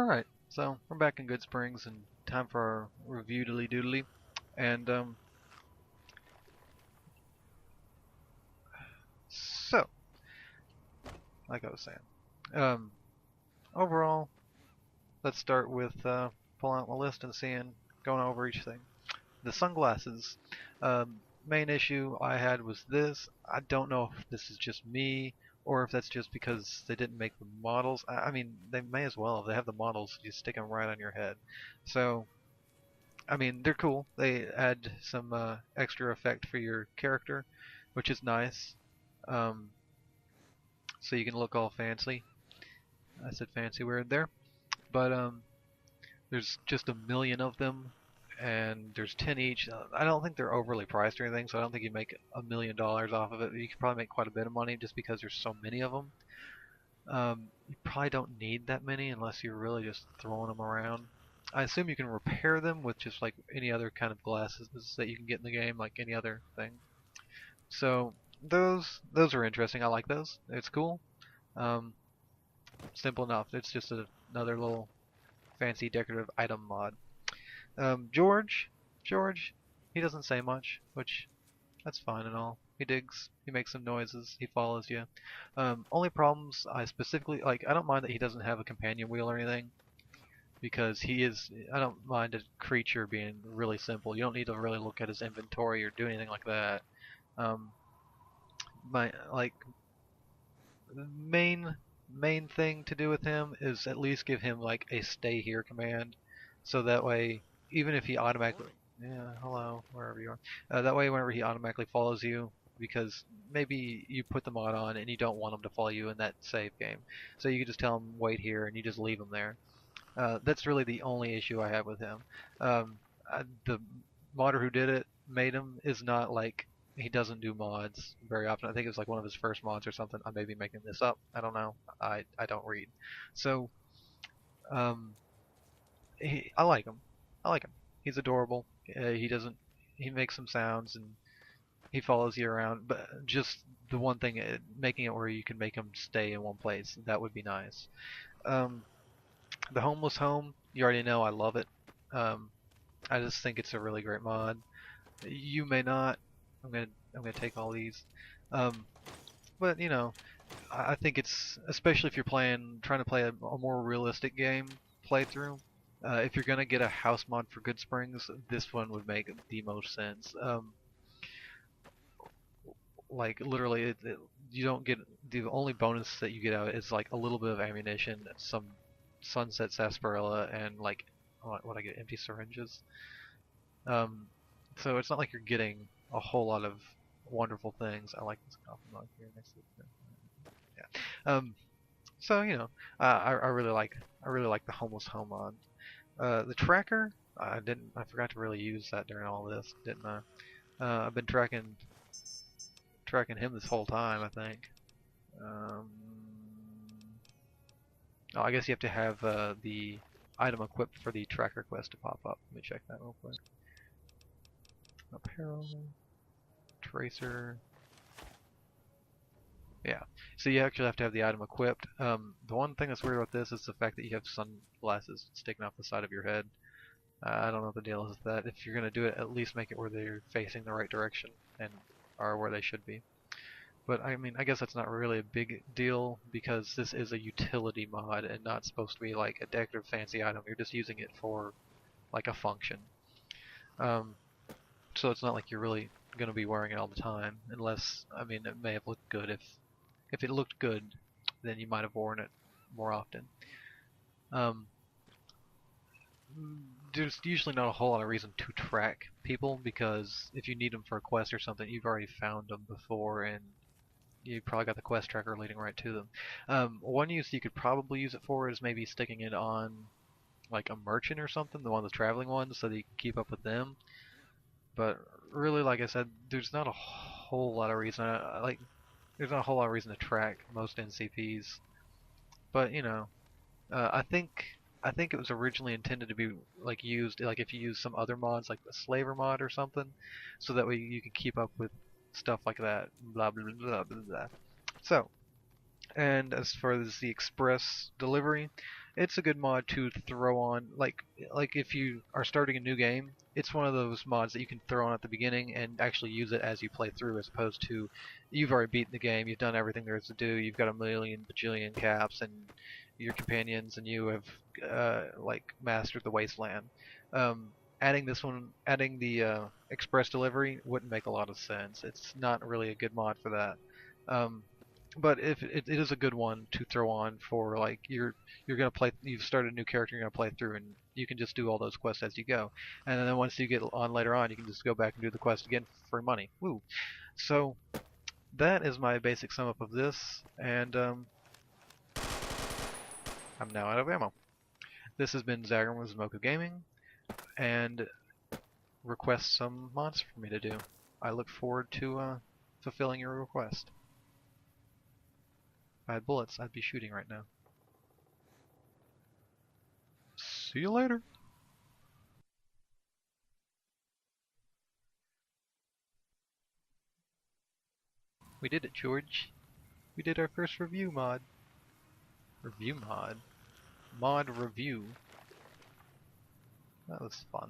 Alright, so we're back in Goodsprings and time for our review doodly doodly. And so, like I was saying, overall, let's start with pulling out my list and going over each thing. The sunglasses, main issue I had was this. I don't know if this is just me or if that's just because they didn't make the models. I mean, they may as well. If they have the models, you stick them right on your head. So, I mean, they're cool. They add some extra effect for your character, which is nice. Um, so you can look all fancy. I said fancy word there. But there's just a million of them, and there's 10 each. I don't think they're overly priced or anything, so I don't think you make $1 million off of it. You could probably make quite a bit of money just because there's so many of them. You probably don't need that many unless you're really just throwing them around. I assume you can repair them with just like any other kind of glasses that you can get in the game, like any other thing. So those are interesting. I like those. It's cool. Um, Simple enough. It's just another little fancy decorative item mod. George, he doesn't say much, which that's fine and all. He digs. He makes some noises. He follows you. Only problems I specifically like. I don't mind that he doesn't have a companion wheel or anything, because he is. I don't mind a creature being really simple. You don't need to really look at his inventory or do anything like that. Um, my like main thing to do with him is at least give him like a stay here command, so that way even if he automatically hello wherever you are, that way whenever he automatically follows you, because maybe you put the mod on and you don't want him to follow you in that save game, so you can just tell him wait here and you just leave him there. That's really the only issue I have with him. The modder who did it made him is not like, he doesn't do mods very often. I think it was like one of his first mods or something. I may be making this up. I don't know. I don't read. So um, I like him. I like him. He's adorable. He makes some sounds and he follows you around. But just the one thing, making it where you can make him stay in one place, that would be nice. Um, the homeless home, you already know I love it. Um, I just think it's a really great mod. You may not. I'm gonna take all these. Um, but you know, I think it's, especially if you're trying to play a more realistic game playthrough. If you're gonna get a house mod for Goodsprings, this one would make the most sense. Like literally, you don't get, the only bonus that you get out is like a little bit of ammunition, some sunset sarsaparilla, and like what I get, empty syringes. Um, so it's not like you're getting a whole lot of wonderful things. I like this coffee mug here next to it. Yeah. So you know, I really like the homeless home mod. The tracker, I forgot to really use that during all this, didn't I? I've been tracking him this whole time, I think. Oh, I guess you have to have the item equipped for the tracker quest to pop up. Let me check that real quick. Apparel, tracer. Yeah, so you actually have to have the item equipped. The one thing that's weird about this is the fact that you have sunglasses sticking off the side of your head. I don't know what the deal is with that. If you're going to do it, at least make it where they're facing the right direction and are where they should be. But I mean, I guess that's not really a big deal because this is a utility mod and not supposed to be like a decorative fancy item. You're just using it for like a function. So it's not like you're really going to be wearing it all the time, unless, I mean, it may have looked good. If it looked good, then you might have worn it more often. There's usually not a whole lot of reason to track people, because if you need them for a quest or something, you've already found them before and you probably got the quest tracker leading right to them. One use you could probably use it for is maybe sticking it on like a merchant or something, the one of the traveling ones, so that you can keep up with them. But really, like I said, there's not a whole lot of reason. There's not a whole lot of reason to track most NCPs. But you know, I think it was originally intended to be like used like if you use some other mods, like the Slaver mod or something, so that way you can keep up with stuff like that. Blah blah blah blah blah. So, and as far as the express delivery, it's a good mod to throw on, like if you are starting a new game, it's one of those mods that you can throw on at the beginning and actually use it as you play through, as opposed to you've already beaten the game, you've done everything there is to do, you've got a million bajillion caps, and your companions and you have like mastered the wasteland. Adding this one, adding the express delivery wouldn't make a lot of sense. It's not really a good mod for that. Um, but if it is a good one to throw on for, like, you're gonna play, you've started a new character, you're gonna play through, and you can just do all those quests as you go, and then once you get on later on, you can just go back and do the quest again for money. Woo! So that is my basic sum up of this, and I'm now out of ammo. This has been Zagrom with Zomoku Gaming, and request some mods for me to do. I look forward to fulfilling your request. If I had bullets, I'd be shooting right now. See you later. We did it, George. We did our first review mod. Review mod? Mod review. That was fun.